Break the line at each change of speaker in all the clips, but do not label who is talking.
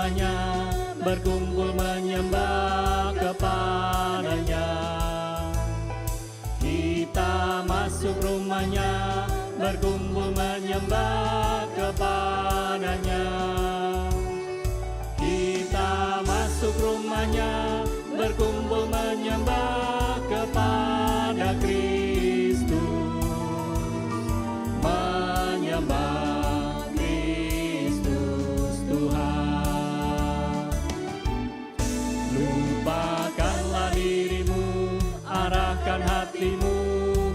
rumahnya, berkumpul menyembah kepadanya. Kita masuk rumahnya, berkumpul menyembah kepadanya. Kita masuk rumahnya, berkumpul menyembah kepada Kristus. Menyembah Kristus Tuhan. Lupakanlah dirimu, arahkan hatimu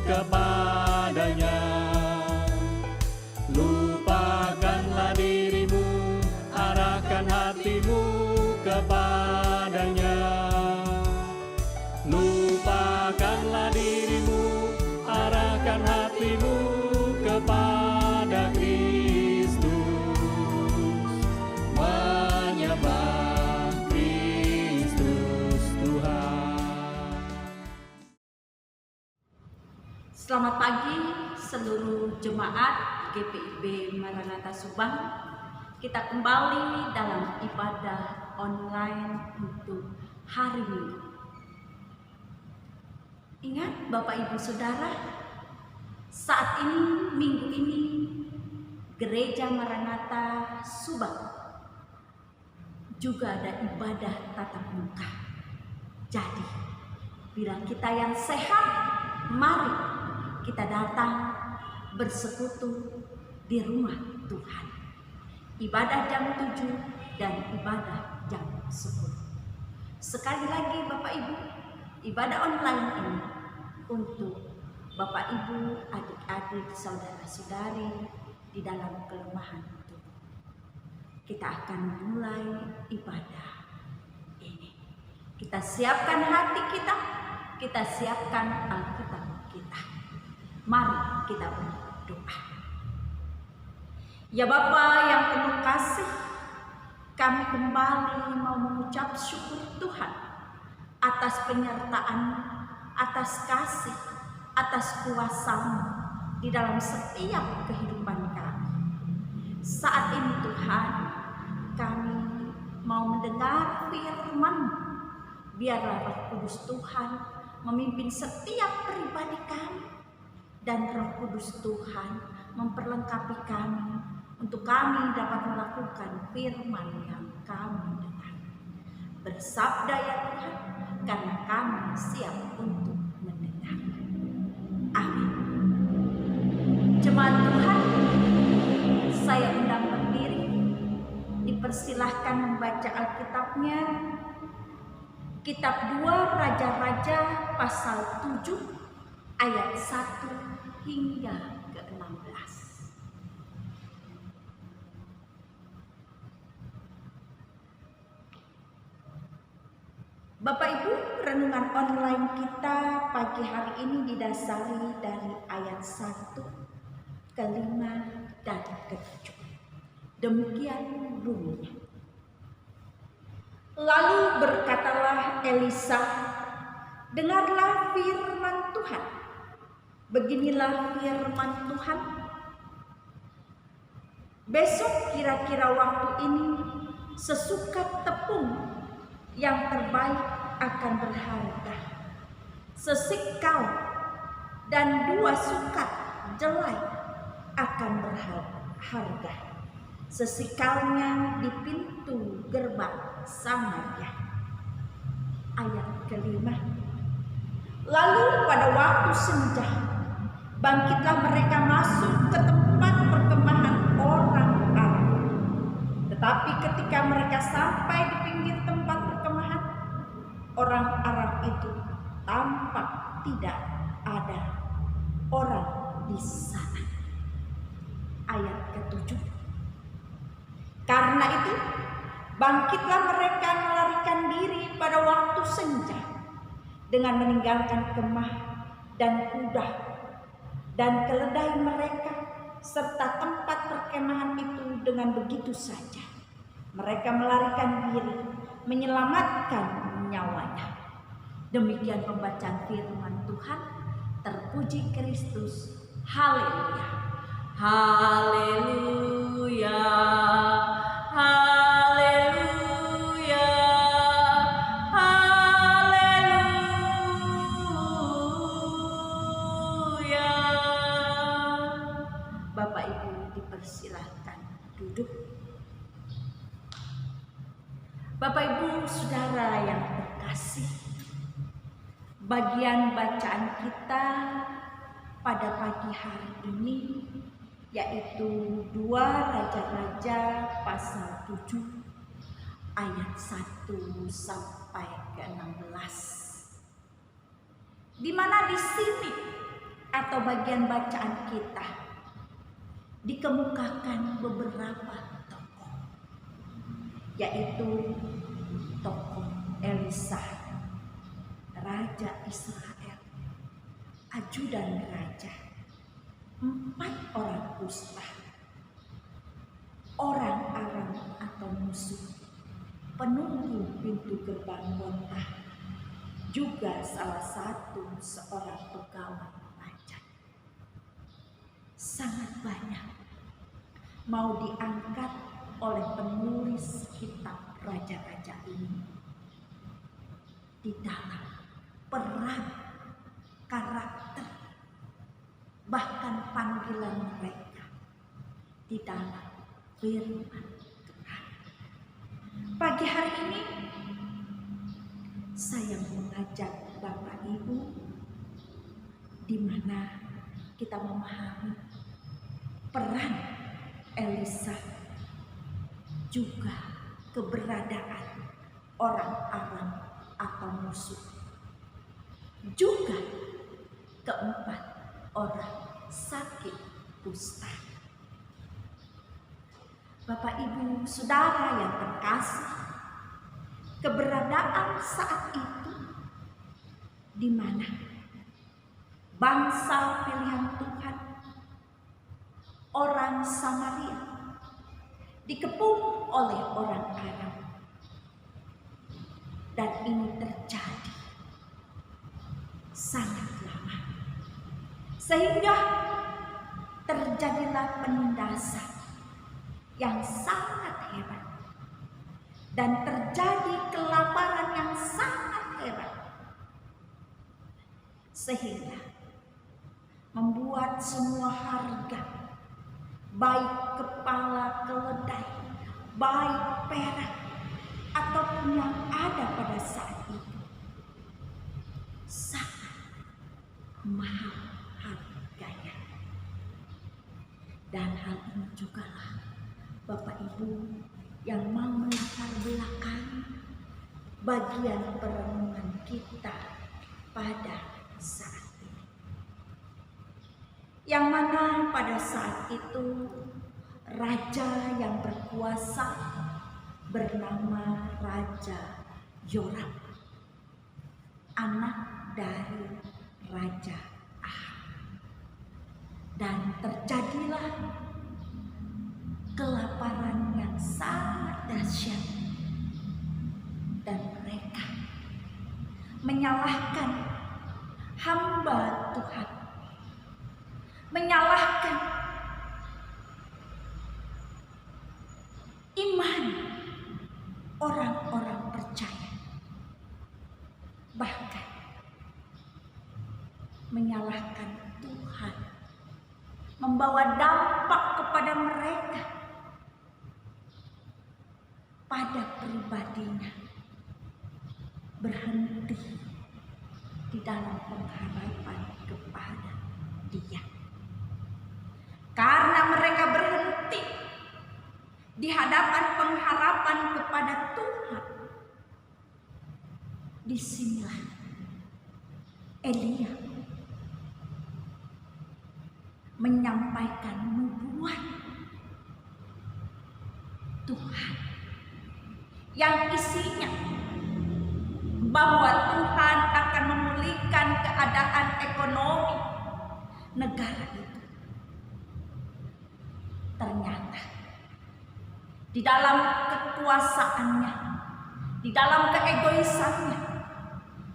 kepadanya. Lupakanlah dirimu, arahkan hatimu kepadanya. Lupakanlah dirimu, arahkan hatimu kepada Kristus. Menyembah Kristus Tuhan.
Selamat pagi seluruh jemaat GPIB Maranatha Subang. Kita kembali dalam ibadah online untuk hari Minggu. Ingat Bapak Ibu Saudara, saat ini, minggu ini, Gereja Maranatha Subang juga ada ibadah tatap muka. Jadi, bila kita yang sehat, mari kita datang bersekutu di rumah Tuhan. Ibadah jam 7 dan ibadah jam 10. Sekali lagi Bapak Ibu, ibadah online ini untuk Bapak Ibu, adik-adik, saudara-saudari di dalam kelemahan tubuh. Kita akan mulai ibadah ini. Kita siapkan hati kita siapkan Alkitab kita. Mari kita berdoa. Ya Bapa yang penuh kasih, kami kembali mau mengucap syukur Tuhan atas penyertaan, atas kasih, atas kuasa-Mu di dalam setiap kehidupan kami. Saat ini Tuhan, kami mau mendengar firman-Mu. Biarlah Roh Kudus Tuhan memimpin setiap pribadi kami, dan Roh Kudus Tuhan memperlengkapi kami untuk kami dapat melakukan firman yang kami dengar. Bersabda ya Tuhan, karena kami siap untuk mendengar. Amin. Jemaat Tuhan, saya undang berdiri, dipersilahkan membaca Alkitabnya. Kitab 2 Raja-Raja pasal 7 ayat 1 hingga ke-16. Bapak Ibu, renungan online kita pagi hari ini didasari dari ayat 1 ke 5 dan ke 7. Demikian bunyinya. Lalu berkatalah Elisa, dengarlah firman Tuhan. Beginilah firman Tuhan. Besok kira-kira waktu ini sesukat tepung yang terbaik akan berharga. Sesikal dan 2 sukat jelai akan berharga. Sesikalnya di pintu gerbang Samaria. Ayat ke-5. Lalu pada waktu senja, bangkitlah mereka masuk ke tempat perkemahan orang Arab. Tetapi ketika mereka sampai di pinggir tempat perkemahan, orang Arab itu tampak tidak ada orang di sana. Ayat ke-7. Karena itu, bangkitlah mereka melarikan diri pada waktu senja dengan meninggalkan kemah dan kuda dan keledai mereka serta tempat perkemahan itu dengan begitu saja. Mereka melarikan diri, menyelamatkan nyawanya. Demikian pembacaan firman Tuhan. Terpuji Kristus. Haleluya. Haleluya. Haleluya. saudara yang terkasih, bagian bacaan kita pada pagi hari ini yaitu 2 Raja-Raja pasal 7 ayat 1 sampai ke 16. Di mana di sini atau bagian bacaan kita dikemukakan beberapa tokoh, yaitu tokoh Elisa, Raja Israel, ajudan raja, 4 orang kusta, orang Aram atau musuh, penunggu pintu gerbang kota, juga salah satu seorang pegawai pajak. Sangat banyak mau diangkat oleh penulis kitab Raja-Raja ini di dalam peran, karakter, bahkan panggilan mereka di dalam firman Tuhan. Pagi hari ini saya mengajak Bapak Ibu di mana kita memahami peran Elisa, juga keberadaan orang Aram atau musuh, juga keempat orang sakit kusta. Bapak Ibu saudara yang terkasih, keberadaan saat itu di mana bangsa pilihan Tuhan, orang Samaria, dikepung oleh orang Aram. Dan ini terjadi sangat lama, sehingga terjadilah penindasan yang sangat hebat, dan terjadi kelaparan yang sangat hebat, sehingga membuat semua harga, baik kepala keledai, baik perak, ataupun yang ada pada saat itu, sangat mahal harganya. Dan hal ini juga lah Bapak Ibu yang mau melatar belakangi bagian perenungan kita pada saat ini, yang mana pada saat itu raja yang berkuasa bernama Raja Yoram, anak dari Raja Ahab. Dan terjadilah kelaparan yang sangat dahsyat, dan mereka menyalahkan hamba Tuhan, menyalahkan iman orang-orang percaya, bahkan menyalahkan Tuhan, membawa dampak kepada mereka pada pribadinya, berhenti di dalam pengharapan kepada Dia. Karena mereka berhenti di hadapan pengharapan kepada Tuhan, disinilah Elia menyampaikan nubuat Tuhan yang isinya bahwa Tuhan akan memulihkan keadaan ekonomi negara itu. Ternyata di dalam kekuasaannya, di dalam keegoisannya,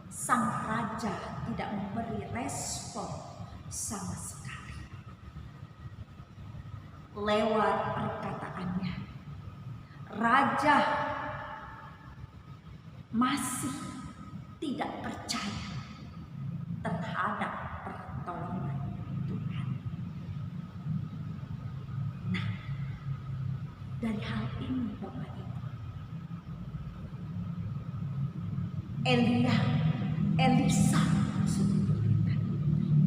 sang raja tidak memberi respon sama sekali. Lewat perkataannya, raja masih tidak percaya terhadap pertolongan Tuhan. Nah, dari hal ini Bapak Ibu, Elisa,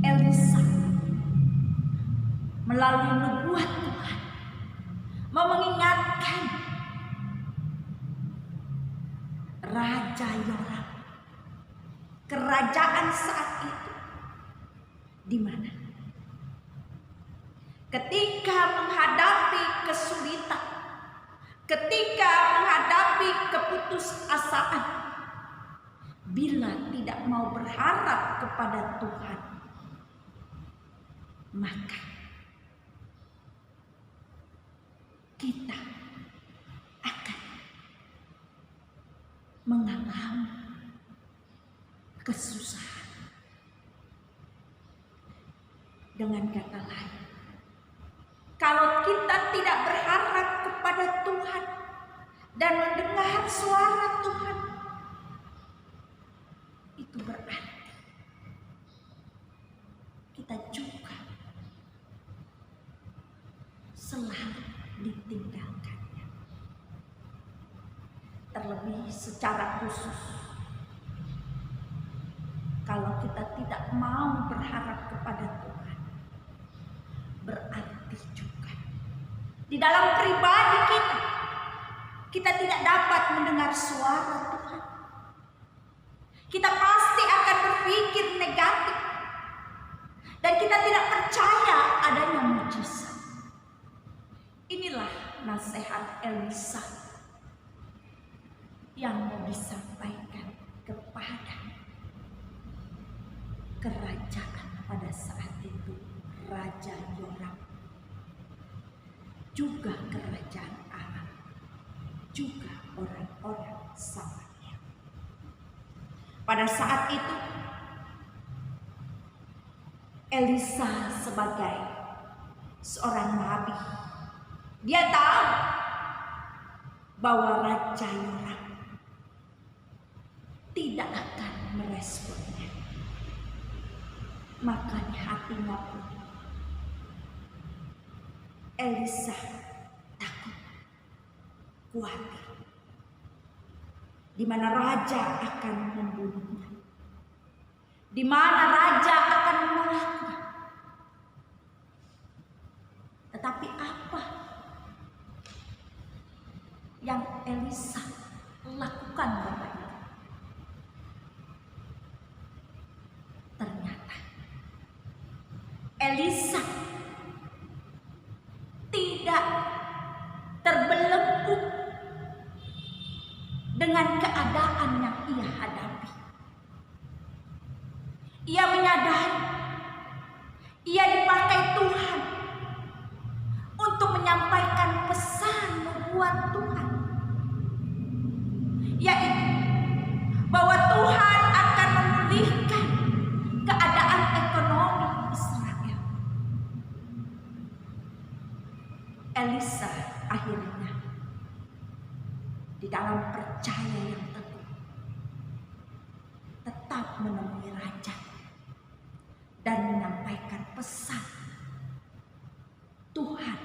Elisa melalui nubuat Tuhan mau mengingatkan Raja Yoram, kerajaan saat itu di mana ketika menghadapi kesulitan, ketika menghadapi keputusasaan, bila tidak mau berharap kepada Tuhan, maka kita akan mengalami kesusahan. Dengan kata lain, kalau kita tidak berharap kepada Tuhan dan mendengar suara Tuhan, itu berarti kita juga selalu ditinggalkannya. Terlebih secara khusus, kalau kita tidak mau berharap kepada Tuhan, berarti juga di dalam pribadi kita tidak dapat mendengar suara Tuhan. Kita pasti akan berpikir negatif dan kita tidak percaya adanya mujizat. Inilah nasihat Elisa yang mau disampaikan kepada kerajaan pada saat itu, Raja Yoram, juga kerajaan Aram, juga orang-orang Samaria. Pada saat itu Elisa sebagai seorang nabi, dia tahu bahwa Raja Yoram tidak akan meresponnya. Maka di hatinya pun Elisa takut, khawatir, di mana raja akan membunuhnya, di mana raja akan menolaknya. Tetapi apa yang Elisa lakukan Bapak Ibu? Ternyata Elisa tidak terbelenggu dengan keadaan yang ia hadapi. Ia menyadari ia dipakai Tuhan untuk menyampaikan pesan nubuat Tuhan, yaitu bahwa Tuhan akan memulihkan keadaan ekonomi Israel. Elisa akhirnya di dalam percaya yang teguh tetap menemui raja dan menyampaikan pesan Tuhan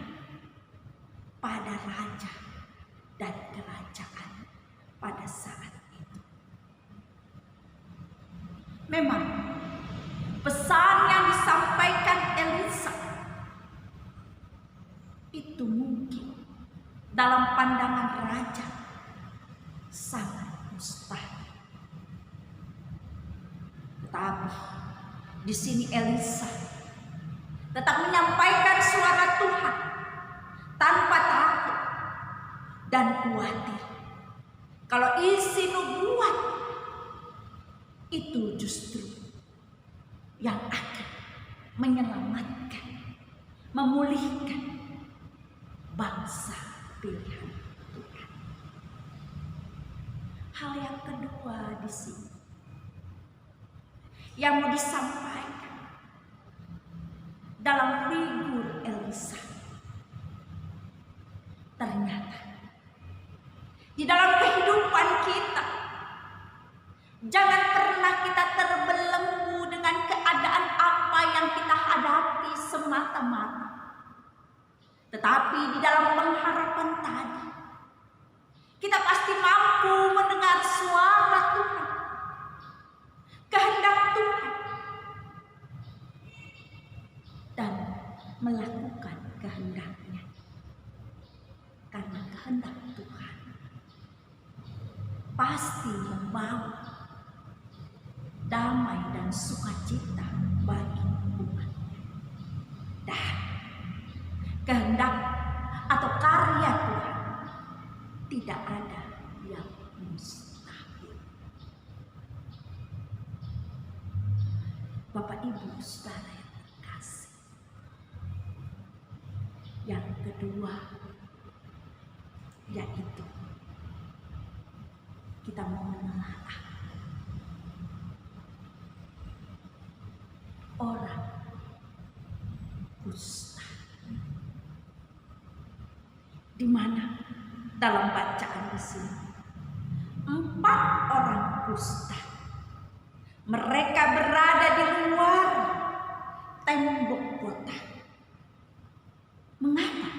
pada raja dan kerajaan pada saat itu. Memang pesan yang disampaikan Elisa itu mungkin dalam pandangan raja sangat mustahil. Tetapi di sini Elisa tetap menyampaikan suara Tuhan tanpa takut dan khawatir kalau isi nubuat itu justru yang akan menyelamatkan, memulihkan bangsa pilihan Tuhan. Hal yang kedua di sini yang mau disampaikan dalam figur Elisa, ternyata di dalam kehidupan kita jangan pernah kita terbelenggu dengan keadaan apa yang kita hadapi semata-mata. Tetapi di dalam pengharapan tadi, kita pasti mampu mendengar suara Tuhan melakukan kehendaknya. Karena kehendak Tuhan pasti membawa damai dan sukacita bagi umatnya. Dan kehendak atau karya Tuhan tidak ada yang mustahil. Bapak Ibu Saudara yang terkasih, yang kedua yaitu kita mau menelaah orang kusta, di mana dalam bacaan di sini 4 orang kusta, mereka berada di luar tembok kota. Mengapa?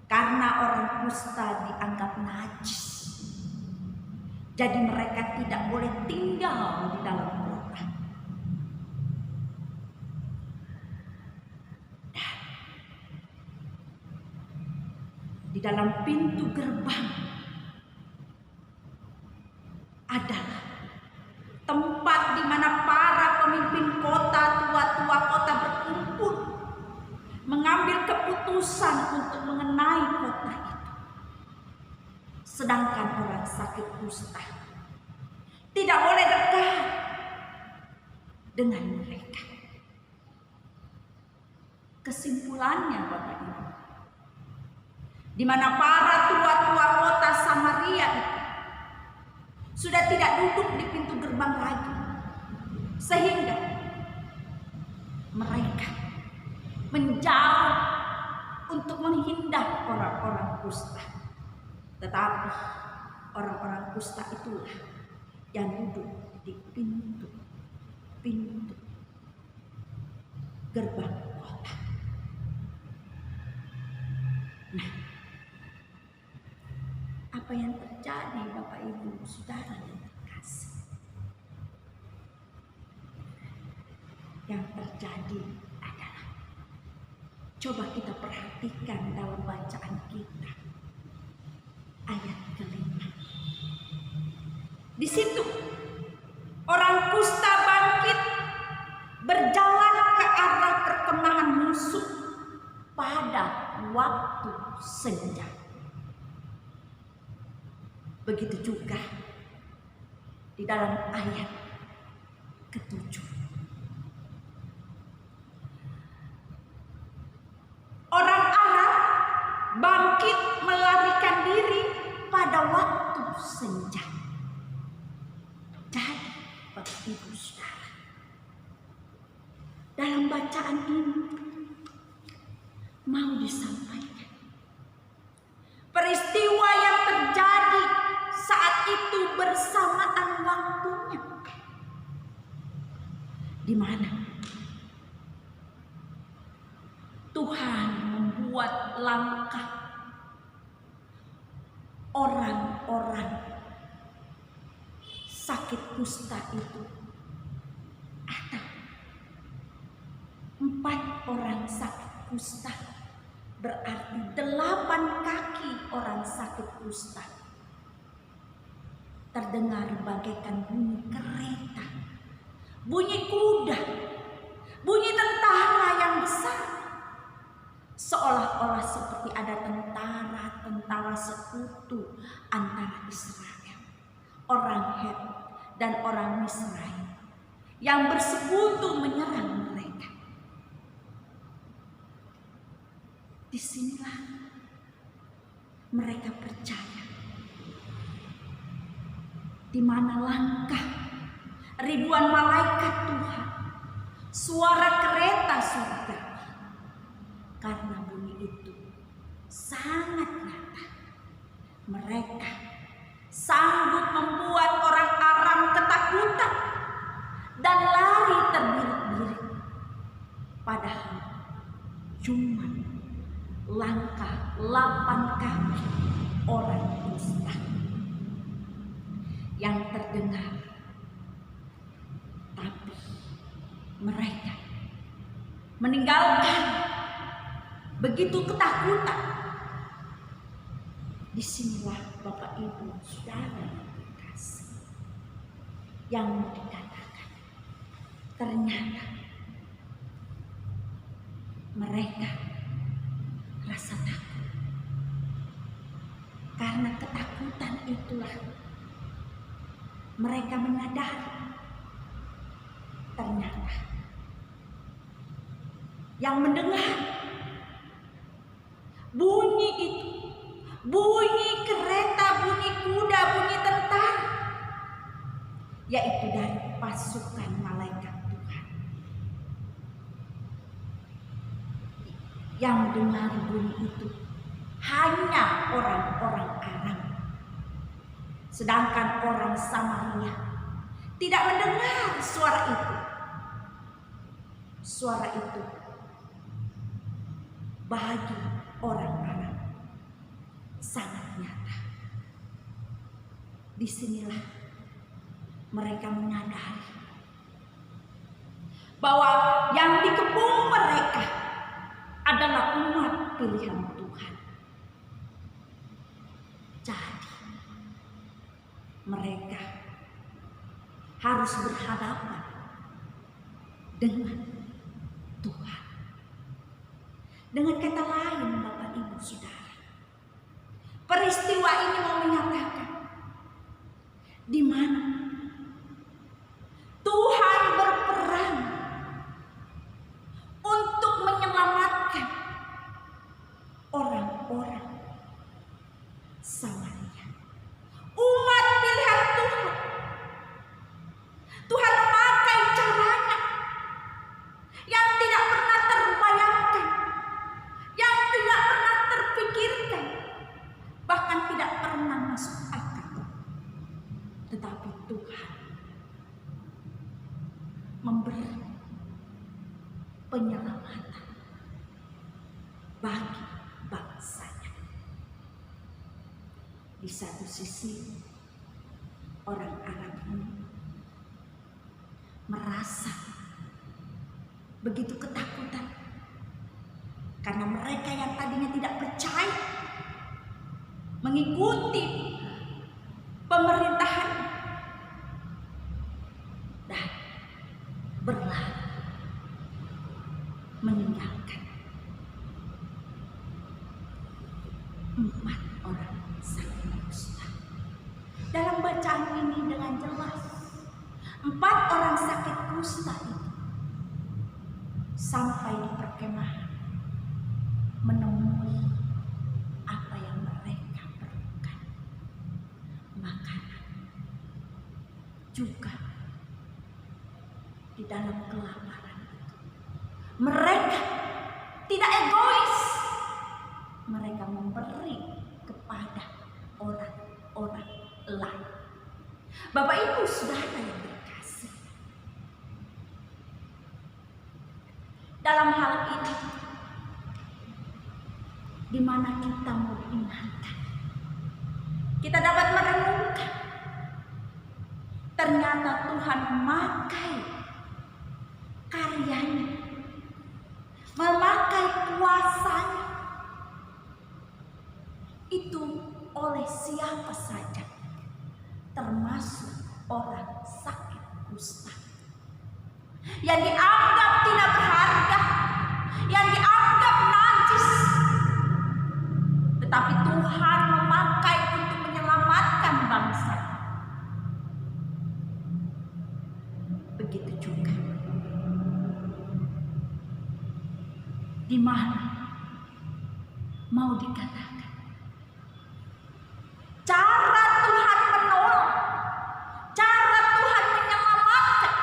Karena orang kusta dianggap najis. Jadi mereka tidak boleh tinggal di dalam kota. Dan di dalam pintu gerbang adalah tempat di mana para pemimpin kota, tua-tua kota berkumpul mengambil keputusan untuk mengenai kota itu. Sedangkan orang sakit kusta tidak boleh dekat dengan mereka. Kesimpulannya Bapak Ibu, di mana para tua-tua kota Samaria itu sudah tidak duduk di pintu gerbang lagi, sehingga mereka menjauh untuk menghindar orang-orang kusta. Tetapi orang-orang kusta itulah yang duduk di pintu gerbang kota. Nah, apa yang terjadi Bapak Ibu Saudara yang terkasih? Yang terjadi adalah, coba kita perhatikan dalam bacaan kita ayat kelima. Di situ orang kusta bangkit berjalan ke arah perkemahan musuh pada waktu senja. Begitu juga di dalam ayat ke-7. Orang Arab bangkit melarikan diri pada waktu senja. Jadi Bapak Ibu Saudara, dalam bacaan ini mau disampaikan peristiwa yang terjadi saat itu bersamaan waktunya, di mana Tuhan membuat langkah orang-orang sakit kusta itu, atau 4 orang sakit kusta, berarti 8 kaki orang sakit kusta. Terdengar bagaikan bunyi kereta, bunyi kuda, bunyi tentara yang besar. Seolah-olah seperti ada tentara sekutu antara Israel, orang Het dan orang Misraim yang bersekutu menyerang mereka. Disinilah mereka percaya, di mana langkah ribuan malaikat Tuhan, suara kereta surga. Karena bunyi itu sangat nyata, mereka sanggup membuat orang Aram ketakutan dan lari terbirit-birit. Padahal cuma langkah 8 kaki orang kusta yang terdengar. Tapi mereka meninggalkan begitu ketakutan. Disinilah Bapak Ibu Saudara yang terkasih, yang dikatakan ternyata mereka rasa takut. Karena ketakutan itulah mereka menyadari ternyata yang mendengar bunyi itu, bunyi kereta, bunyi kuda, bunyi tentara, yaitu dari pasukan malaikat Tuhan. Yang mendengar bunyi itu hanya orang-orang Aram. Sedangkan orang Samaria tidak mendengar suara itu. Suara itu bagi orang Aram sangat nyata. Disinilah mereka menyadari bahwa yang dikepung mereka adalah umat pilihan Tuhan. Jadi mereka harus berhadapan dengan Tuhan. Dengan kata lain, Bapak Ibu Saudara, peristiwa ini mau menyatakan di mana Tuhan berperan untuk menyelamatkan orang-orang Samaria, umat pilihan Tuhan. Tuhan memakai caranya yang tidak pernah terbayangkan, yang tidak pernah terpikirkan, bahkan tidak pernah masuk akal. Tetapi Tuhan memberi penyelamatan bagi bangsanya. Di satu sisi orang Arab ini merasa begitu ketakutan karena mereka yang tadinya tidak percaya mengikuti pemerintahan dan berlari meninggalkan 4 orang sakit kusta. Dalam bacaan ini dengan jelas 4 orang sakit kusta itu sampai di perkemahan menemui apa yang mereka perlukan, makanan. Juga di dalam kelaparan itu mereka tidak egois, mereka memberi kepada orang-orang lain. Bapak Ibu Saudara yang terkasih, dalam hal ini di mana kita mau diingatkan, kita dapat merenungkan ternyata Tuhan memakai karyanya, memakai kuasanya itu oleh siapa saja, termasuk orang sakit kusta yang dianggap tidak berharga, yang dianggap najis, tetapi Tuhan memakai untuk menyelamatkan bangsa. Begitu juga di mana mau dikatakan cara Tuhan menolong, cara Tuhan menyelamatkan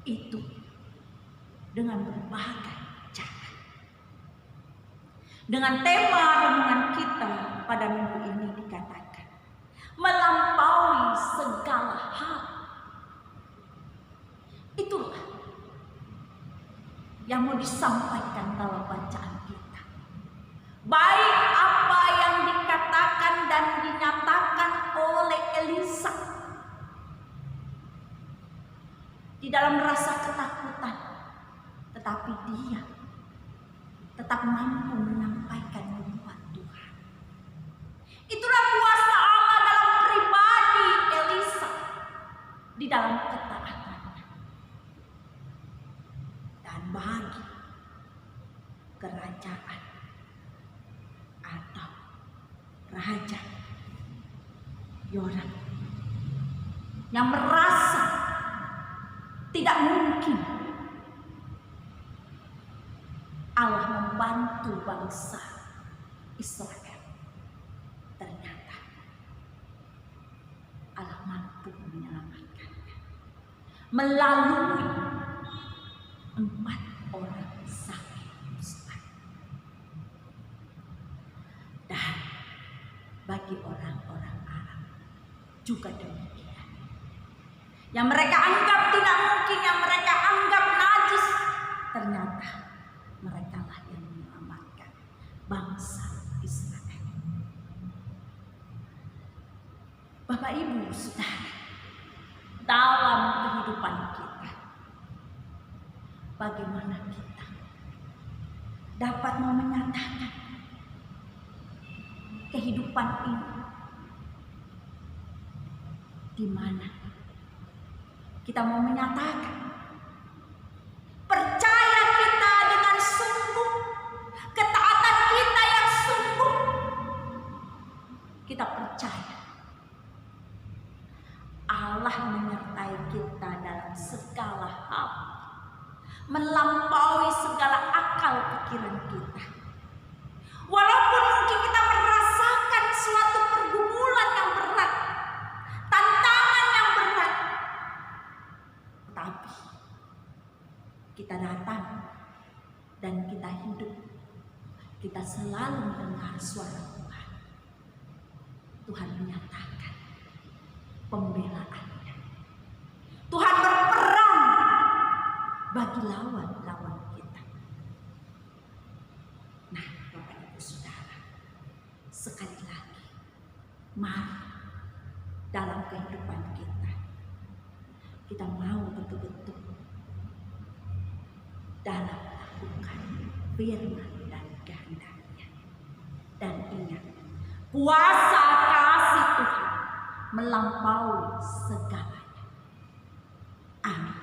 itu dengan berbagai cara. Dengan tema renungan kita pada minggu ini dikatakan melampaui segala hal. Itulah yang mau disampaikan dalam bacaan kita. Baik apa yang dikatakan dan dinyatakan oleh Elisa di dalam rasa ketakutan, tetapi dia tetap mampu menyampaikan nubuat Tuhan. Itulah kuasa Allah dalam pribadi Elisa, di dalam ketaatannya. Dan bagi kerajaan atau raja Yoram yang merasa tidak mungkin Allah membantu bangsa Israel, ternyata Allah mampu menyelamatkannya melalui 4 orang sakit kusta. Dan bagi orang-orang Arab juga demikian. Yang mereka anggap tidak mungkin, yang mereka anggap najis, ternyata mereka lah yang menyelamatkan bangsa Israel. Bapak Ibu Saudara, dalam kehidupan kita, bagaimana kita dapat menyatakan kehidupan ini, di mana kita mau menyatakan percaya kita dengan sungguh, ketaatan kita yang sungguh. Kita percaya Allah menyertai kita dalam segala hal, melampaui segala akal pikiran kita. Walaupun mungkin kita merasakan suatu pergumulan yang berat, tantangan yang berat, tapi kita datang dan kita hidup, kita selalu mendengar suara Tuhan. Tuhan menyatakan pembelaannya. Tuhan berperang bagi lawan-lawan kita. Nah, Bapak Ibu Saudara, sekali lagi, mari dalam kehidupan kita mau betul-betul dalam melakukan firman dan kehendaknya. Dan ingat, kuasa kasih Tuhan melampaui segalanya. Amin.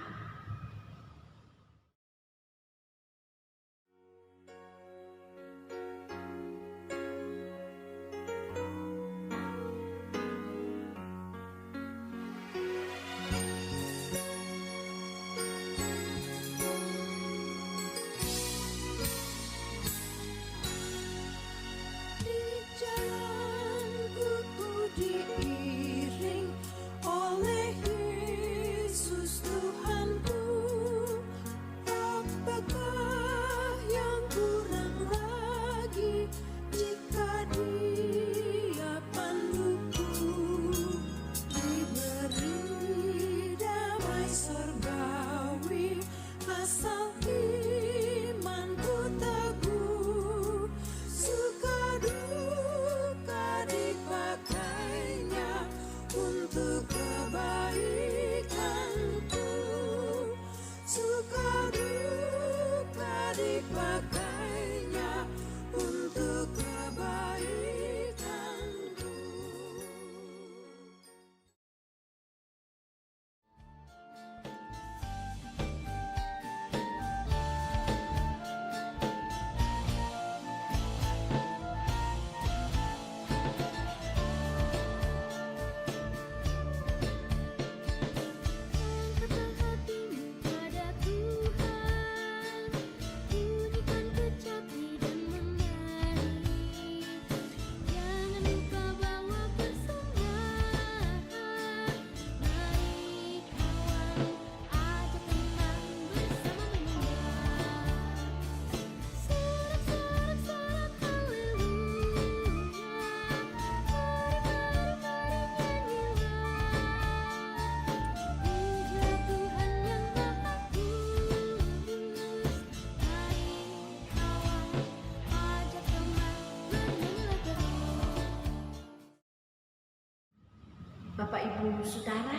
Bapak Ibu Saudara,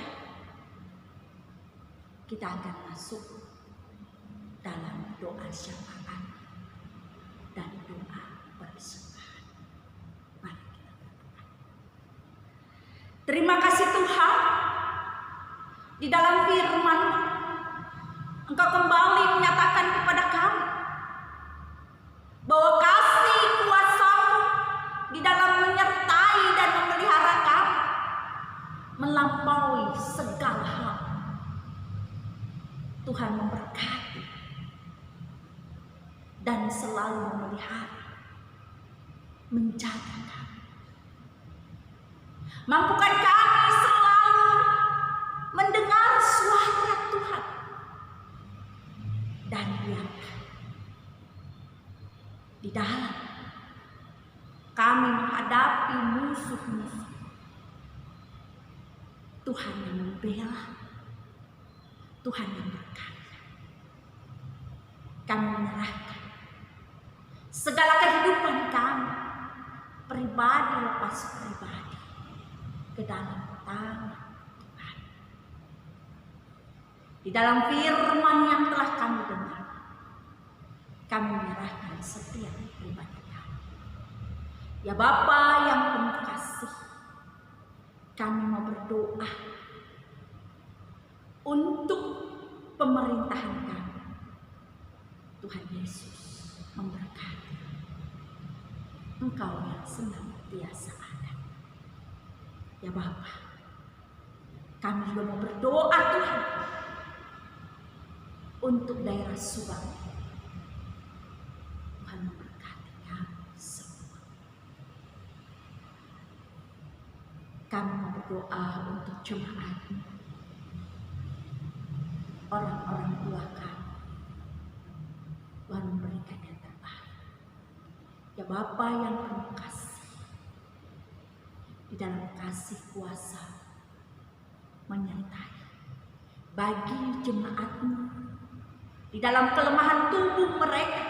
kita akan masuk dalam doa syafaat persembahan. Mari kita berdoa. Terima kasih Tuhan, di dalam firman Engkau kembali menyatakan kepada kami bahwa kasih kuasa-Mu di dalam menyertai dan memelihara kami melampaui segala hal. Tuhan memberkati dan selalu memelihara, menjaga kami. Mampukan kami selalu mendengar suara Tuhan dan biarkan di dalam kami menghadapi musuh-musuh, Tuhan yang membela, Tuhan yang berkata. Kami menyerahkan segala kehidupan kami, pribadi lepas pribadi, ke dalam tangan Tuhan. Di dalam firman yang telah kami dengar, kami menyerahkan setiap pribadi kami. Ya Bapa yang penuh kasih, kami mau berdoa untuk pemerintahan kami. Tuhan Yesus memberkati. Engkau yang senantiasa ada. Ya Bapa, kami juga mau berdoa Tuhan untuk daerah Subang. Tuhan memberkati kami semua. Kami mau berdoa untuk jemaat, orang-orang tua kami. Tuhan memberikan yang terbaik. Ya Bapa yang penuh kasih, di dalam kasih kuasa menyertai bagi jemaat-Mu di dalam kelemahan tubuh mereka.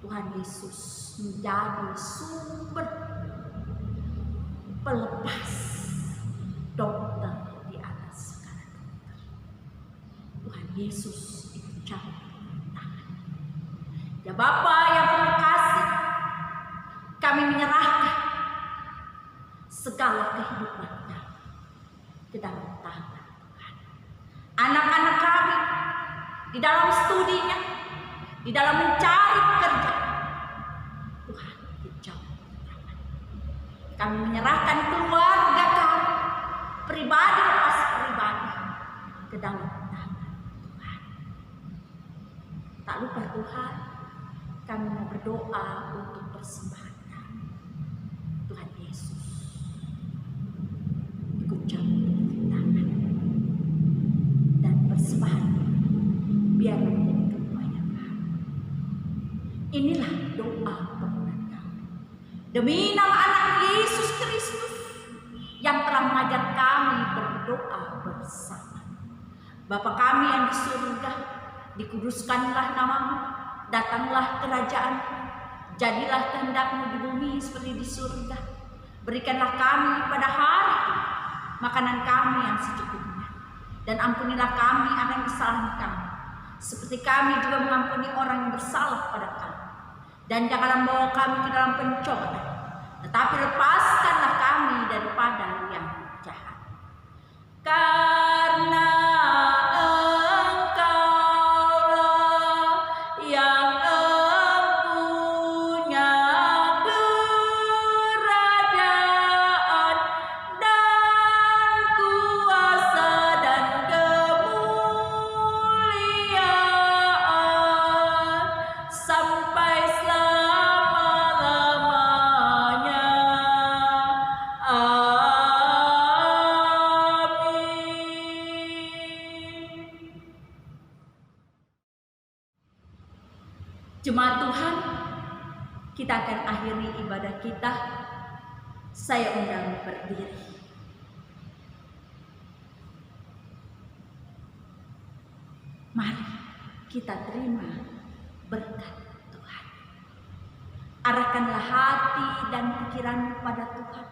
Tuhan Yesus menjadi sumber pelepas dokter di atas segala dokter. Tuhan Yesus itu campur tangan. Ya Bapa yang penuh kasih, kami menyerahkan segala kehidupan kami ke dalam tangan Tuhan. Anak-anak kami di dalam studinya, di dalam mencari pekerjaan, Tuhan dicampur tangan. Kami menyerahkan keluarga kami, pribadi lepas pribadi, ke dalam tangan Tuhan. Tak lupa Tuhan, kami mau berdoa untuk persembahan kami. Tuhan Yesus ikut campur tangan dan persembahan biar menjadi kemuliaan kami. Inilah doa permohonan kami demi nama anak Yesus Kristus yang telah mengajar kami berdoa bersama. Bapa kami yang di surga, dikuduskanlah nama-Mu, datanglah kerajaan-Mu, jadilah kehendak-Mu di bumi seperti di surga. Berikanlah kami pada hari ini makanan kami yang secukupnya, dan ampunilah kami akan kesalahan kami, seperti kami juga mengampuni orang yang bersalah pada kami. Dan janganlah membawa kami ke dalam pencobaan, tetapi lepaskanlah kami daripada yang jahat. Karena Engkaulah yang empunya kerajaan dan kuasa dan kemuliaan sampai selama-lamanya. Amin. Jemaat Tuhan, kita akan akhiri ibadah kita. Saya undang berdiri. Mari kita terima berkat Tuhan. Arahkanlah hati dan pikiran pada Tuhan,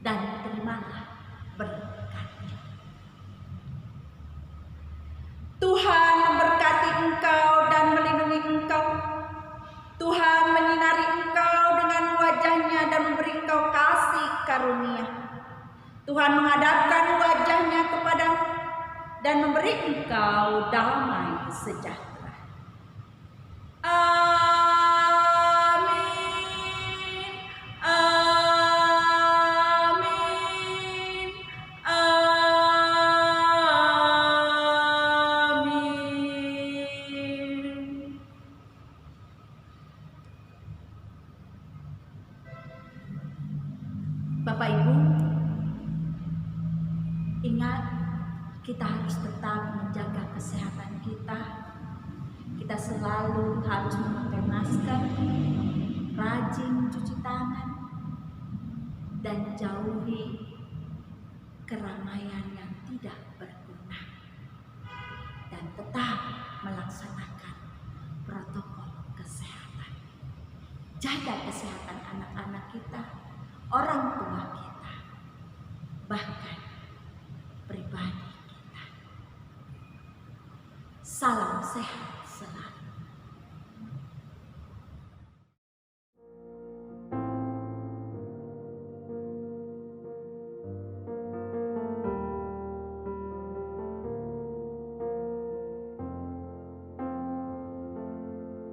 dan terimalah berkat-Nya. Tuhan memberkati engkau dan melindungi engkau. Tuhan menyinari Tuhan menghadapkan wajahnya kepadamu dan memberi engkau damai sejahtera. Amin. Amin. Amin. Bapak Ibu, ingat, kita harus tetap menjaga kesehatan kita. Kita selalu harus memakai masker, rajin cuci tangan, dan jauhi keramaian yang tidak berguna. Dan tetap melaksanakan protokol kesehatan. Jaga kesehatan anak-anak kita, orang tua kita, bahkan pribadi kita. Salam sehat.